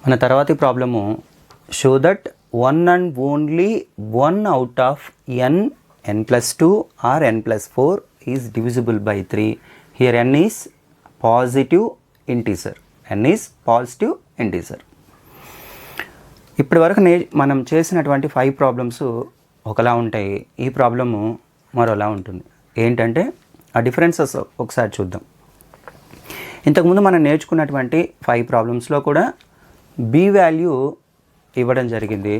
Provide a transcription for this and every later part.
మన తర్వాతి problem show that one and only one out of n+2 or n+4 is divisible by 3. Here n is positive integer. ఇప్పటి వరకు మనం చేసినటువంటి 5 problems ఒకలా ఉంటాయి. ఈ ప్రాబ్లము మరోలా ఉంటుంది. ఏంటంటే ఆ డిఫరెన్సెస్ ఒకసారి చూద్దాం. ఇంతకుముందు మనం నేర్చుకున్నటువంటి 5 ప్రాబ్లమ్స్లో కూడా బి వాల్యూ ఇవ్వడం జరిగింది,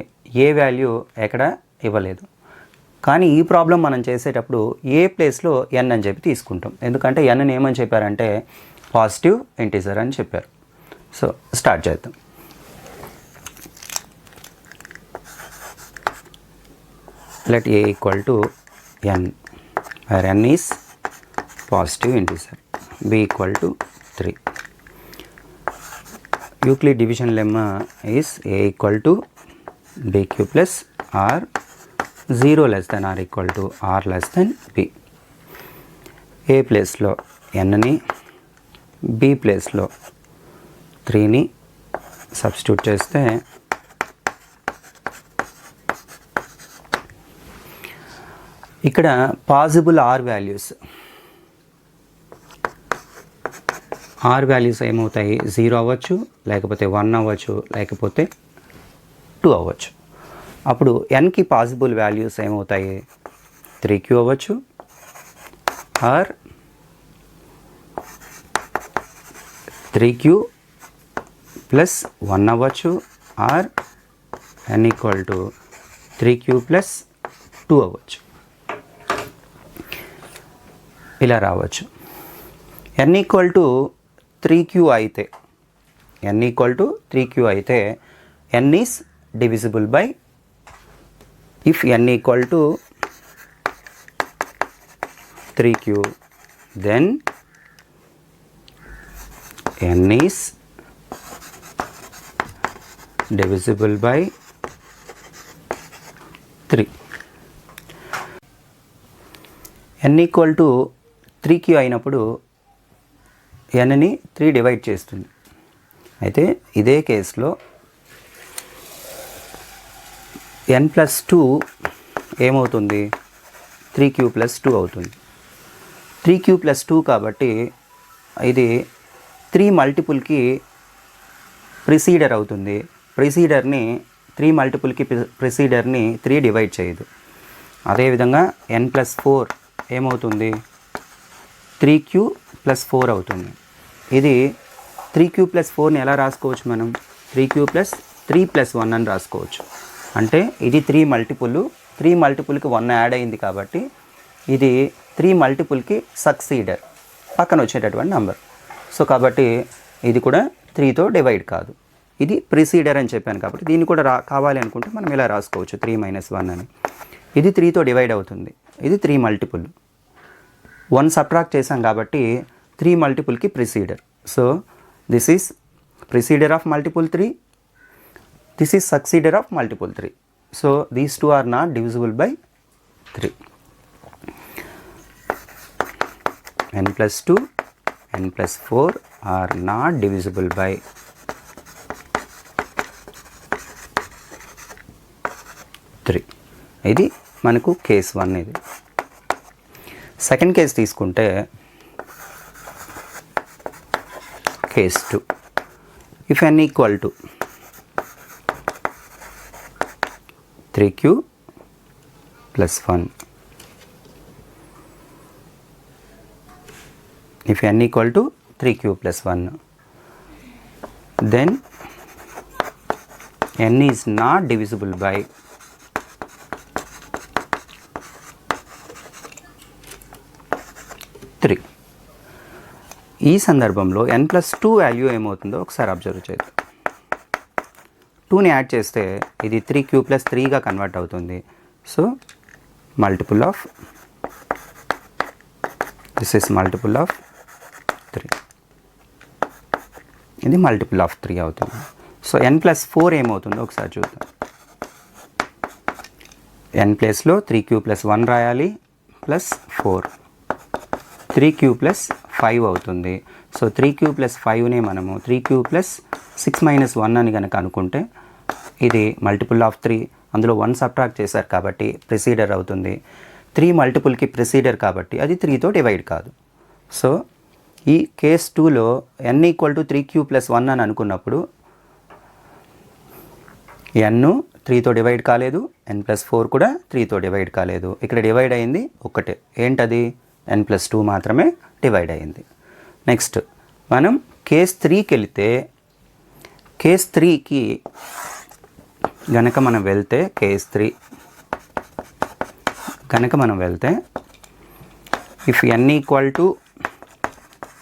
ఏ వాల్యూ ఎక్కడ ఇవ్వలేదు. కానీ ఈ ప్రాబ్లం మనం చేసేటప్పుడు ఏ ప్లేస్లో ఎన్ అని చెప్పి తీసుకుంటాం. ఎందుకంటే ఎన్ని ఏమని చెప్పారంటే పాజిటివ్ ఇంటీజర్ అని చెప్పారు. సో స్టార్ట్ చేద్దాం. let a equal to n where n is positive integer, b equal to 3. Euclid division lemma is a equal to bq plus r 0 less than or equal to r less than b. a place లో n ని, b place లో 3 ని substitute చేస్తే ఇక్కడ possible are values ఏమవుతాయి? 0 అవ్వచ్చు, లేకపోతే 1 అవ్వచ్చు, లేకపోతే 2 అవ్వచ్చు. అప్పుడు ఎన్కి పాసిబుల్ వాల్యూస్ ఏమవుతాయి? 3q అవ్వచ్చు, ఆర్ 3q ప్లస్ 1 అవ్వచ్చు, or n equal to 3q plus 2 అవ్వచ్చు. ఇలా రావచ్చు. n ఈక్వల్ టు 3q అయితే n is divisible by, if n equal to 3q then n is divisible by 3. n equal to 3q అయినప్పుడు nని 3 divide చేస్తుంది. అయితే ఇదే కేసులో n+2 ఏమవుతుంది? 3q ప్లస్ 2 అవుతుంది. 3q ప్లస్ 2 కాబట్టి ఇది 3 మల్టిపుల్కి ప్రిసీడర్ అవుతుంది. 3 మల్టిపుల్కి ప్రిసీడర్ని 3 డివైడ్ చేయదు. అదేవిధంగా n+4 ఏమవుతుంది? 3q ప్లస్ 4 అవుతుంది. ఇది 3q ప్లస్ 4ని ఎలా రాసుకోవచ్చు మనం? 3q ప్లస్ 3 ప్లస్ 1 అని రాసుకోవచ్చు. అంటే ఇది 3 మల్టిపుల్కి 1 యాడ్ అయింది కాబట్టి ఇది 3 మల్టిపుల్కి సక్సీడర్, పక్కన వచ్చేటటువంటి నంబర్. సో కాబట్టి ఇది కూడా 3తో డివైడ్ కాదు, ఇది ప్రిసీడర్ అని చెప్పాను కాబట్టి దీన్ని కూడా కావాలి అనుకుంటే మనం ఇలా రాసుకోవచ్చు 3 - 1 అని. ఇది 3తో డివైడ్ అవుతుంది, ఇది 3 మల్టిపుల్. 1 సబ్ట్రాక్ట్ చేసాం కాబట్టి 3 మల్టిపుల్కి preceder. So this is preceder of multiple 3, this is successor of multiple 3. So these two are not divisible by 3. n+2, n+4 are not divisible by 3. ఇది మనకు కేస్ 1. ఇది సెకండ్ కేస్ తీసుకుంటే case 2. If n equal to 3q plus 1, if n equal to 3q plus 1 then n is not divisible by 3. ఈ సందర్భంలో n+2 value ఏమవుతుందో ఒకసారి observe చేద్దాం. 2ని యాడ్ చేస్తే ఇది 3q ప్లస్ 3గా కన్వర్ట్ అవుతుంది. So multiple of, this is multiple of 3, ఇది మల్టిపుల్ ఆఫ్ 3 అవుతుంది. సో n+4 ఏమవుతుందో ఒకసారి చూద్దాం. n ప్లేస్లో 3q ప్లస్ 1 రాయాలి ప్లస్ 4. 3q ప్లస్ 5 అవుతుంది. సో 3q ప్లస్ 5ని మనము 3q ప్లస్ 6 మైనస్ 1 అని కనుక అనుకుంటే ఇది మల్టిపుల్ ఆఫ్ 3, అందులో 1 సబ్ట్రాక్ట్ చేశారు కాబట్టి ప్రెసీడర్ అవుతుంది. 3 మల్టిపుల్కి ప్రెసీడర్ కాబట్టి అది 3తో డివైడ్ కాదు. సో ఈ కేస్ 2లో n equal to 3q plus 1 అని అనుకున్నప్పుడు n 3తో డివైడ్ కాలేదు, n+4 కూడా 3తో డివైడ్ కాలేదు. ఇక్కడ డివైడ్ అయింది ఒకటే, ఏంటది n+2 మాత్రమే డివైడ్ అయింది. నెక్స్ట్ మనం కేస్ 3కి వెళితే, కేస్ 3కి గనక మనం వెళ్తే, కేస్ 3 కనుక మనం వెళ్తే if n equal to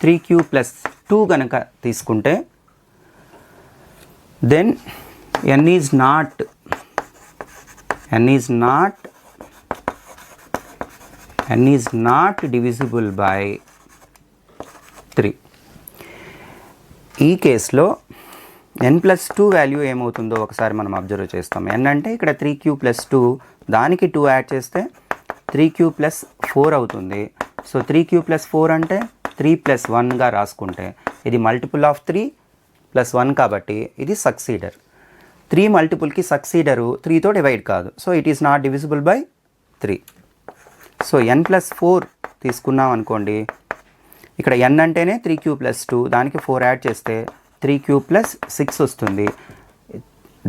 3q plus 2 కనుక తీసుకుంటే then n is not divisible by 3. ఈ కేసులో n+2 వాల్యూ ఏమవుతుందో ఒకసారి మనం అబ్జర్వ్ చేస్తాం. n అంటే ఇక్కడ 3q ప్లస్ 2, దానికి 2 యాడ్ చేస్తే 3q ప్లస్ 4 అవుతుంది. సో 3q ప్లస్ 4 అంటే 3 ప్లస్ 1గా రాసుకుంటే ఇది మల్టిపుల్ ఆఫ్ 3 ప్లస్ 1 కాబట్టి ఇది సక్సీడర్. 3 మల్టిపుల్కి సక్సీడరు 3తో డివైడ్ కాదు. So it is not divisible by 3. So n+4 తీసుకున్నాం అనుకోండి, ఇక్కడ n అంటేనే 3q ప్లస్ 2, దానికి 4 యాడ్ చేస్తే 3q ప్లస్ 6 వస్తుంది.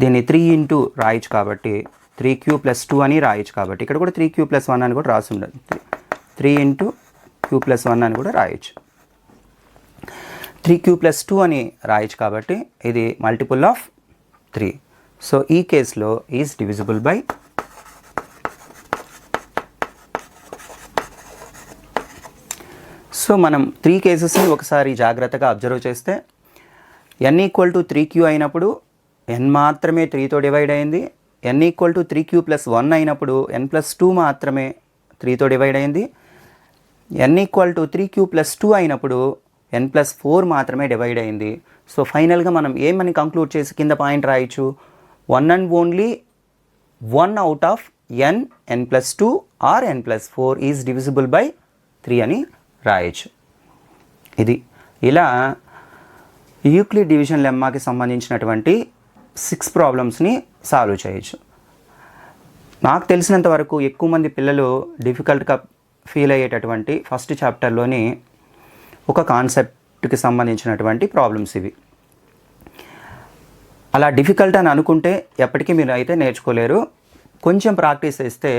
దీన్ని 3 ఇంటూ రాయొచ్చు కాబట్టి 3q ప్లస్ 2 అని రాయొచ్చు కాబట్టి ఇక్కడ కూడా 3q ప్లస్ 1 అని కూడా రాసి ఉండదు. 3 ఇంటూ q ప్లస్ 1 అని కూడా రాయొచ్చు. 3q ప్లస్ 2 అని రాయొచ్చు కాబట్టి ఇది మల్టిపుల్ ఆఫ్ 3. సో ఈ కేసులో ఈజ్ డివిజిబుల్ బై 3. సో మనం 3 కేసెస్ని ఒకసారి జాగ్రత్తగా అబ్జర్వ్ చేస్తే n ఈక్వల్ టు 3q అయినప్పుడు n మాత్రమే 3తో డివైడ్ అయింది. n equal to 3q plus 1 అయినప్పుడు n+2 మాత్రమే 3తో డివైడ్ అయింది. n equal to 3q plus 2 అయినప్పుడు n+4 మాత్రమే డివైడ్ అయింది. సో ఫైనల్గా మనం ఏమని కంక్లూడ్ చేసి కింద పాయింట్ రాయొచ్చు, 1 and only 1 out of n+2 or n+4 is divisible by 3 అని రాయొచ్చు. ఇది ఇలా యూక్లిడ్ డివిజన్ లెమ్మాకి సంబంధించినటువంటి 6 ప్రాబ్లమ్స్ని సాల్వ్ చేయొచ్చు. నాకు తెలిసినంత వరకు ఎక్కువ మంది పిల్లలు డిఫికల్ట్గా ఫీల్ అయ్యేటటువంటి ఫస్ట్ చాప్టర్లోని ఒక కాన్సెప్ట్కి సంబంధించినటువంటి ప్రాబ్లమ్స్ ఇవి. అలా డిఫికల్ట్ అని అనుకుంటే ఎప్పటికీ మీరు అయితే నేర్చుకోలేరు. కొంచెం ప్రాక్టీస్ చేస్తే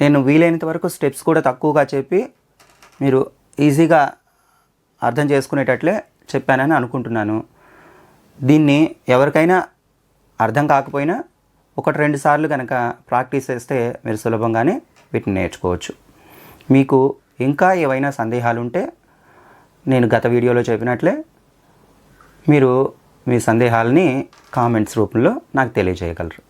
నేను వీలైనంత వరకు స్టెప్స్ కూడా తక్కువగా చెప్పి మీరు ఈజీగా అర్థం చేసుకునేటట్లే చెప్పానని అనుకుంటున్నాను. దీన్ని ఎవరికైనా అర్థం కాకపోయినా 1-2 సార్లు కనుక ప్రాక్టీస్ చేస్తే మీరు సులభంగానే వీటిని నేర్చుకోవచ్చు. మీకు ఇంకా ఏవైనా సందేహాలు ఉంటే నేను గత వీడియోలో చెప్పినట్లే మీరు మీ సందేహాలని కామెంట్స్ రూపంలో నాకు తెలియజేయగలరు.